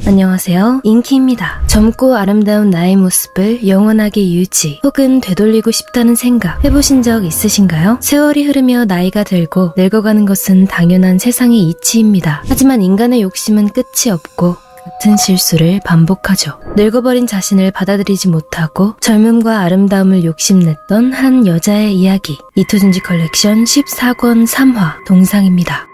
안녕하세요, 인키입니다. 젊고 아름다운 나의 모습을 영원하게 유지 혹은 되돌리고 싶다는 생각 해보신 적 있으신가요? 세월이 흐르며 나이가 들고 늙어가는 것은 당연한 세상의 이치입니다. 하지만 인간의 욕심은 끝이 없고 같은 실수를 반복하죠. 늙어버린 자신을 받아들이지 못하고 젊음과 아름다움을 욕심냈던 한 여자의 이야기, 이토준지 컬렉션 14권 3화 동상입니다.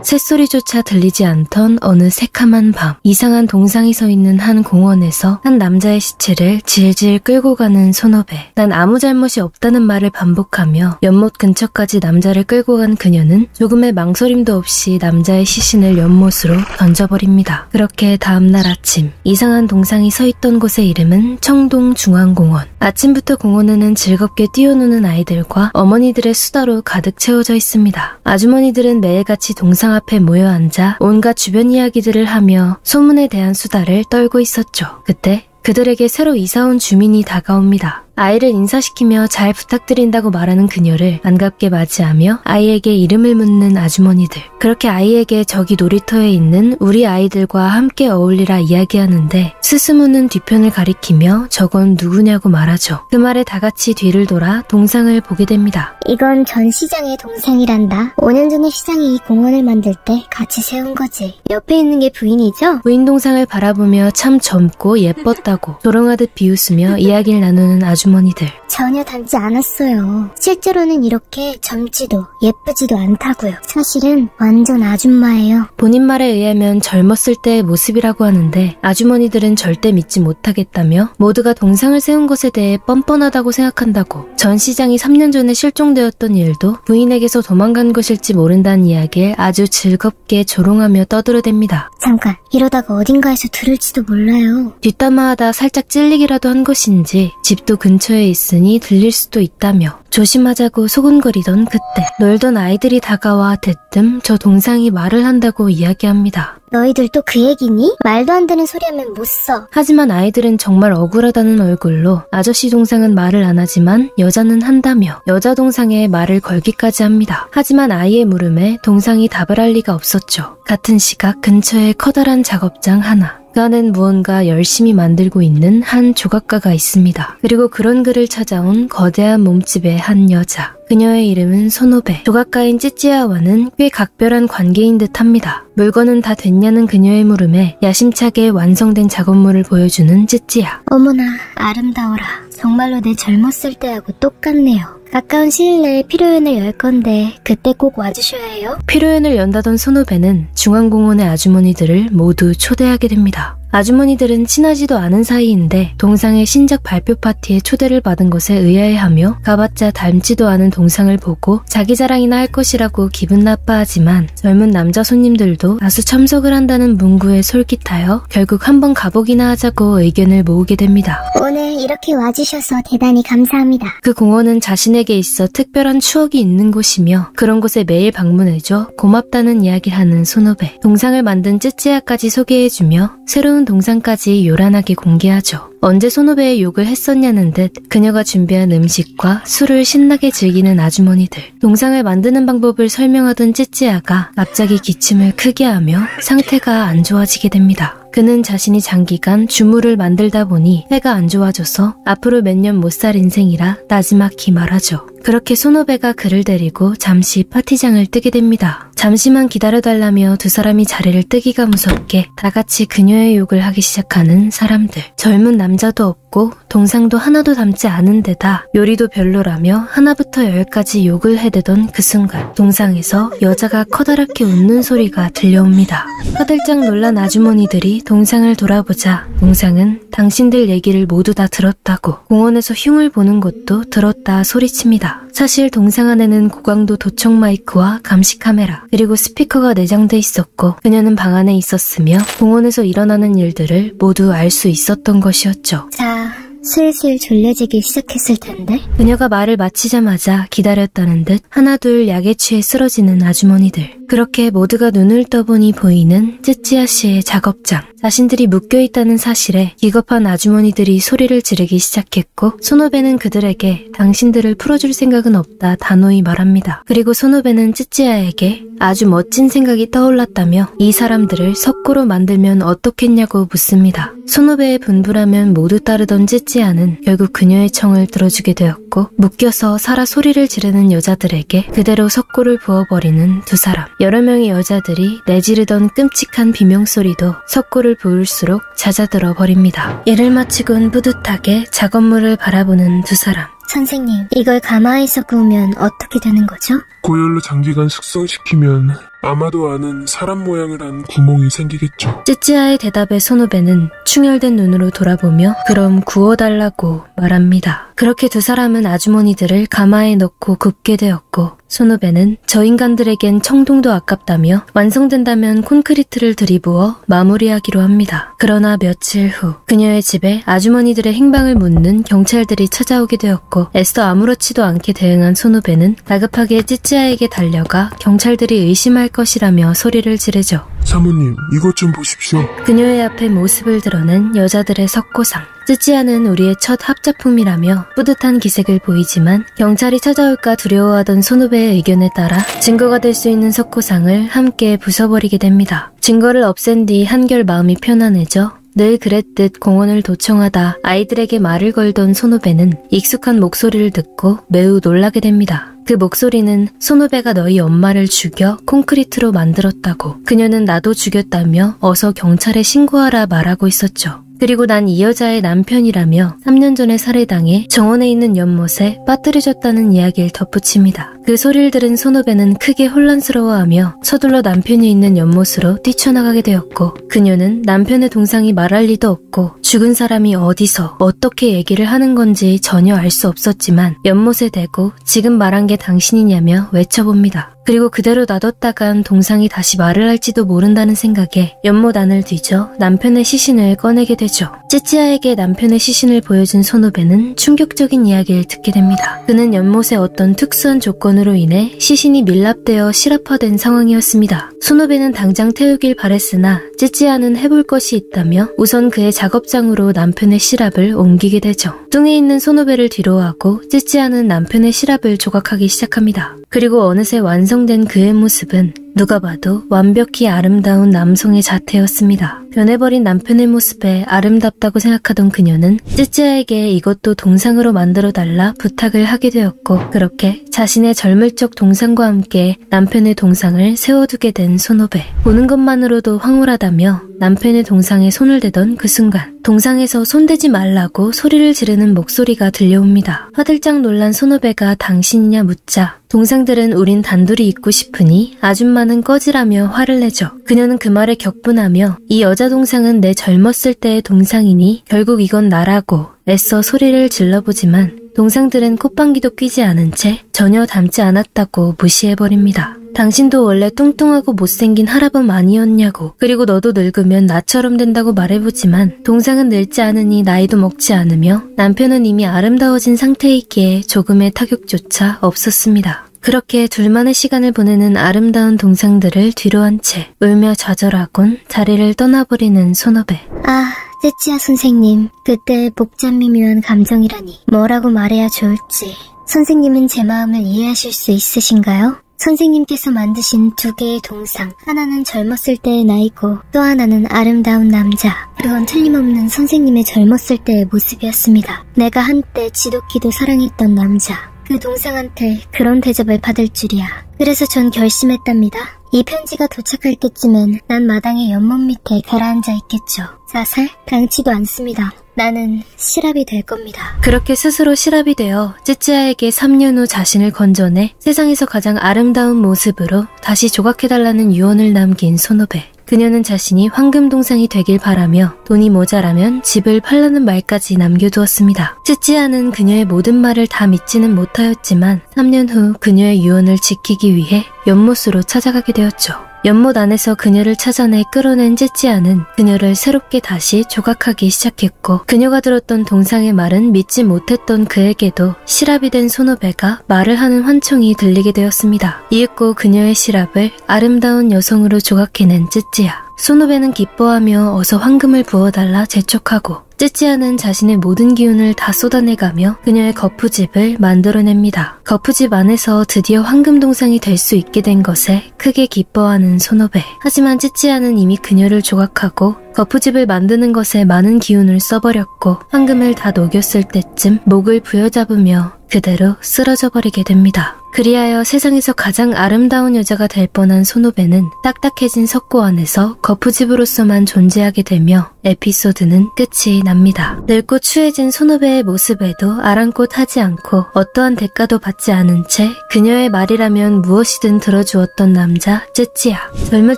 새소리조차 들리지 않던 어느 새카만 밤, 이상한 동상이 서 있는 한 공원에서 한 남자의 시체를 질질 끌고 가는 소노베. 난 아무 잘못이 없다는 말을 반복하며 연못 근처까지 남자를 끌고 간 그녀는 조금의 망설임도 없이 남자의 시신을 연못으로 던져버립니다. 그렇게 다음날 아침, 이상한 동상이 서 있던 곳의 이름은 청동중앙공원. 아침부터 공원에는 즐겁게 뛰어노는 아이들과 어머니들의 수다로 가득 채워져 있습니다. 아주머니들은 매일같이 동상 앞에 모여 앉아 온갖 주변 이야기들을 하며 소문에 대한 수다를 떨고 있었죠. 그때 그들에게 새로 이사온 주민이 다가옵니다. 아이를 인사시키며 잘 부탁드린다고 말하는 그녀를 반갑게 맞이하며 아이에게 이름을 묻는 아주머니들. 그렇게 아이에게 저기 놀이터에 있는 우리 아이들과 함께 어울리라 이야기하는데 스스무는 뒤편을 가리키며 저건 누구냐고 말하죠. 그 말에 다같이 뒤를 돌아 동상을 보게 됩니다. 이건 전 시장의 동상이란다. 5년 전에 시장이 이 공원을 만들 때 같이 세운 거지. 옆에 있는 게 부인이죠? 부인 동상을 바라보며 참 젊고 예뻤다고 조롱하듯 비웃으며 이야기를 나누는 아주머니들. 전혀 닮지 않았어요. 실제로는 이렇게 젊지도 예쁘지도 않다고요. 사실은 완전 아줌마예요. 본인 말에 의하면 젊었을 때의 모습이라고 하는데 아주머니들은 절대 믿지 못하겠다며 모두가 동상을 세운 것에 대해 뻔뻔하다고 생각한다고, 전 시장이 3년 전에 실종되었던 일도 부인에게서 도망간 것일지 모른다는 이야기에 아주 즐겁게 조롱하며 떠들어댑니다. 잠깐, 이러다가 어딘가에서 들을지도 몰라요. 뒷담화하다 살짝 찔리기라도 한 것인지 집도 근처에 있으니 들릴 수도 있다며 조심하자고 소곤거리던 그때 놀던 아이들이 다가와 대뜸 저 동상이 말을 한다고 이야기합니다. 너희들 또 그 얘기니? 말도 안 되는 소리 하면 못 써. 하지만 아이들은 정말 억울하다는 얼굴로 아저씨 동상은 말을 안 하지만 여자는 한다며 여자 동상에 말을 걸기까지 합니다. 하지만 아이의 물음에 동상이 답을 할 리가 없었죠. 같은 시각 근처에 커다란 작업장 하나. 그 안엔 무언가 열심히 만들고 있는 한 조각가가 있습니다. 그리고 그런 그를 찾아온 거대한 몸집의 한 여자. 그녀의 이름은 소노베. 조각가인 찌찌야와는 꽤 각별한 관계인 듯합니다. 물건은 다 됐냐는 그녀의 물음에 야심차게 완성된 작업물을 보여주는 찌찌야. 어머나, 아름다워라. 정말로 내 젊었을 때하고 똑같네요. 가까운 시일 내에 피로연을 열 건데 그때 꼭 와주셔야 해요. 피로연을 연다던 소노베는 중앙공원의 아주머니들을 모두 초대하게 됩니다. 아주머니들은 친하지도 않은 사이인데 동상의 신작 발표 파티에 초대를 받은 것에 의아해하며 가봤자 닮지도 않은 동상을 보고 자기 자랑이나 할 것이라고 기분 나빠하지만 젊은 남자 손님들도 다수 참석을 한다는 문구에 솔깃하여 결국 한번 가보기나 하자고 의견을 모으게 됩니다. 오늘 이렇게 와주셔서 대단히 감사합니다. 그 공원은 자신에게 있어 특별한 추억이 있는 곳이며 그런 곳에 매일 방문해줘 고맙다는 이야기를 하는 소노베. 동상을 만든 쯔쯔야까지 소개해주며 새로운 동상까지 요란하게 공개하죠. 언제 소노베의 욕을 했었냐는 듯 그녀가 준비한 음식과 술을 신나게 즐기는 아주머니들. 동상을 만드는 방법을 설명하던 찌찌야가 갑자기 기침을 크게 하며 상태가 안 좋아지게 됩니다. 그는 자신이 장기간 주물을 만들다 보니 해가 안 좋아져서 앞으로 몇 년 못 살 인생이라 나지막히 말하죠. 그렇게 소노베가 그를 데리고 잠시 파티장을 뜨게 됩니다. 잠시만 기다려달라며 두 사람이 자리를 뜨기가 무섭게 다같이 그녀의 욕을 하기 시작하는 사람들. 젊은 남자도 없고 동상도 하나도 닮지 않은 데다 요리도 별로라며 하나부터 열까지 욕을 해대던 그 순간 동상에서 여자가 커다랗게 웃는 소리가 들려옵니다. 화들짝 놀란 아주머니들이 동상을 돌아보자 동상은 당신들 얘기를 모두 다 들었다고, 공원에서 흉을 보는 것도 들었다 소리칩니다. 사실 동상 안에는 고강도 도청 마이크와 감시 카메라 그리고 스피커가 내장돼 있었고 그녀는 방 안에 있었으며 공원에서 일어나는 일들을 모두 알 수 있었던 것이었죠. 자, 슬슬 졸려지기 시작했을 텐데. 그녀가 말을 마치자마자 기다렸다는 듯 하나둘 약에 취해 쓰러지는 아주머니들. 그렇게 모두가 눈을 떠보니 보이는 쯔찌야 씨의 작업장. 자신들이 묶여있다는 사실에 기겁한 아주머니들이 소리를 지르기 시작했고 소노베는 그들에게 당신들을 풀어줄 생각은 없다 단호히 말합니다. 그리고 소노베는 쯔찌야에게 아주 멋진 생각이 떠올랐다며 이 사람들을 석고로 만들면 어떻겠냐고 묻습니다. 소노베의 분부라면 모두 따르던 찌찌아는 결국 그녀의 청을 들어주게 되었고 묶여서 살아 소리를 지르는 여자들에게 그대로 석고를 부어버리는 두 사람. 여러 명의 여자들이 내지르던 끔찍한 비명소리도 석고를 부을수록 잦아들어 버립니다. 일을 마치곤 뿌듯하게 작업물을 바라보는 두 사람. 선생님, 이걸 가마에서 구우면 어떻게 되는 거죠? 고열로 장기간 숙성시키면 아마도 아는 사람 모양을 한 구멍이 생기겠죠. 찌찌아의 대답에 소노베는 충혈된 눈으로 돌아보며 그럼 구워달라고 말합니다. 그렇게 두 사람은 아주머니들을 가마에 넣고 굽게 되었고 소노베는 저 인간들에겐 청동도 아깝다며 완성된다면 콘크리트를 들이부어 마무리하기로 합니다. 그러나 며칠 후 그녀의 집에 아주머니들의 행방을 묻는 경찰들이 찾아오게 되었고 애써 아무렇지도 않게 대응한 소노베는 다급하게 찌찌아에게 달려가 경찰들이 의심할 것이라며 소리를 지르죠. 사모님, 이것 좀 보십시오. 그녀의 앞에 모습을 드러낸 여자들의 석고상. 찌찌아는 우리의 첫 합작품이라며 뿌듯한 기색을 보이지만 경찰이 찾아올까 두려워하던 소노베의 의견에 따라 증거가 될 수 있는 석고상을 함께 부숴버리게 됩니다. 증거를 없앤 뒤 한결 마음이 편안해져 늘 그랬듯 공원을 도청하다 아이들에게 말을 걸던 소노베는 익숙한 목소리를 듣고 매우 놀라게 됩니다. 그 목소리는 소노베가 너희 엄마를 죽여 콘크리트로 만들었다고, 그녀는 나도 죽였다며 어서 경찰에 신고하라 말하고 있었죠. 그리고 난 이 여자의 남편이라며 3년 전에 살해당해 정원에 있는 연못에 빠뜨려졌다는 이야기를 덧붙입니다. 그 소리를 들은 소노베는 크게 혼란스러워하며 서둘러 남편이 있는 연못으로 뛰쳐나가게 되었고 그녀는 남편의 동상이 말할 리도 없고 죽은 사람이 어디서 어떻게 얘기를 하는 건지 전혀 알 수 없었지만 연못에 대고 지금 말한 게 당신이냐며 외쳐봅니다. 그리고 그대로 놔뒀다간 동상이 다시 말을 할지도 모른다는 생각에 연못 안을 뒤져 남편의 시신을 꺼내게 되죠. 찌찌아에게 남편의 시신을 보여준 소노베는 충격적인 이야기를 듣게 됩니다. 그는 연못의 어떤 특수한 조건으로 인해 시신이 밀랍되어 실압화된 상황이었습니다. 소노베는 당장 태우길 바랬으나 찌찌아는 해볼 것이 있다며 우선 그의 작업장으로 남편의 실압을 옮기게 되죠. 뚱에 있는 소노베를 뒤로하고 찌찌아는 남편의 실압을 조각하기 시작합니다. 그리고 어느새 완성된 그의 모습은 누가 봐도 완벽히 아름다운 남성의 자태였습니다. 변해버린 남편의 모습에 아름답다고 생각하던 그녀는 찌찌아에게 이것도 동상으로 만들어달라 부탁을 하게 되었고 그렇게 자신의 젊을 적 동상과 함께 남편의 동상을 세워두게 된 소노베. 보는 것만으로도 황홀하다며 남편의 동상에 손을 대던 그 순간 동상에서 손대지 말라고 소리를 지르는 목소리가 들려옵니다. 화들짝 놀란 소노베가 당신이냐 묻자 동상들은 우린 단둘이 있고 싶으니 아줌마는 꺼지라며 화를 내죠. 그녀는 그 말에 격분하며 이 여자 동상은 내 젊었을 때의 동상이니 결국 이건 나라고 애써 소리를 질러보지만 동상들은 콧방귀도 뀌지 않은 채 전혀 닮지 않았다고 무시해버립니다. 당신도 원래 뚱뚱하고 못생긴 할아범 아니었냐고, 그리고 너도 늙으면 나처럼 된다고 말해보지만 동상은 늙지 않으니 나이도 먹지 않으며 남편은 이미 아름다워진 상태이기에 조금의 타격조차 없었습니다. 그렇게 둘만의 시간을 보내는 아름다운 동상들을 뒤로한 채 울며 좌절하곤 자리를 떠나버리는 소노베. 아, 찌찌아 선생님, 그때 복잡 미묘한 감정이라니 뭐라고 말해야 좋을지. 선생님은 제 마음을 이해하실 수 있으신가요? 선생님께서 만드신 두 개의 동상, 하나는 젊었을 때의 나이고 또 하나는 아름다운 남자. 그건 틀림없는 선생님의 젊었을 때의 모습이었습니다. 내가 한때 지독히도 사랑했던 남자. 그 동상한테 그런 대접을 받을 줄이야. 그래서 전 결심했답니다. 이 편지가 도착할 때쯤엔 난 마당의 연못 밑에 가라앉아 있겠죠. 자살? 당치도 않습니다. 나는 실압이 될 겁니다. 그렇게 스스로 실압이 되어 찌찌아에게 3년 후 자신을 건져내 세상에서 가장 아름다운 모습으로 다시 조각해달라는 유언을 남긴 소노베. 그녀는 자신이 황금동상이 되길 바라며 돈이 모자라면 집을 팔라는 말까지 남겨두었습니다. 찌찌아는 그녀의 모든 말을 다 믿지는 못하였지만 3년 후 그녀의 유언을 지키기 위해 연못으로 찾아가게 되었죠. 연못 안에서 그녀를 찾아내 끌어낸 찌찌아는 그녀를 새롭게 다시 조각하기 시작했고 그녀가 들었던 동상의 말은 믿지 못했던 그에게도 실압이 된 소노베가 말을 하는 환청이 들리게 되었습니다. 이윽고 그녀의 실압을 아름다운 여성으로 조각해낸 찌찌아. 소노베는 기뻐하며 어서 황금을 부어달라 재촉하고 쯔쯔야는 자신의 모든 기운을 다 쏟아내가며 그녀의 거푸집을 만들어냅니다. 거푸집 안에서 드디어 황금동상이 될 수 있게 된 것에 크게 기뻐하는 소노베. 하지만 쯔쯔야는 이미 그녀를 조각하고 거푸집을 만드는 것에 많은 기운을 써버렸고 황금을 다 녹였을 때쯤 목을 부여잡으며 그대로 쓰러져 버리게 됩니다. 그리하여 세상에서 가장 아름다운 여자가 될 뻔한 소노베는 딱딱해진 석고 안에서 거푸집으로서만 존재하게 되며 에피소드는 끝이 납니다. 늙고 추해진 소노베의 모습에도 아랑곳하지 않고 어떠한 대가도 받지 않은 채 그녀의 말이라면 무엇이든 들어주었던 남자 쯔쯔야. 젊을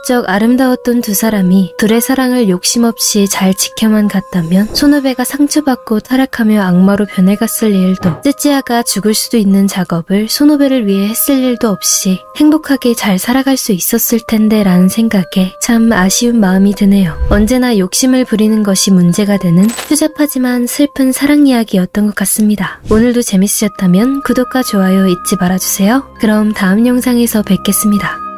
적 아름다웠던 두 사람이 둘의 사랑을 욕심 없이 잘 지켜만 갔다면 소노베가 상처받고 타락하며 악마로 변해갔을 일도, 쯔쯔야가 죽을 수도 있는 작업을 소노베를 위해 했을 일도 없이 행복하게 잘 살아갈 수 있었을 텐데 라는 생각에 참 아쉬운 마음이 드네요. 언제나 욕심을 부리는 것이 문제가 되는 추잡하지만 슬픈 사랑 이야기였던 것 같습니다. 오늘도 재밌으셨다면 구독과 좋아요 잊지 말아주세요. 그럼 다음 영상에서 뵙겠습니다.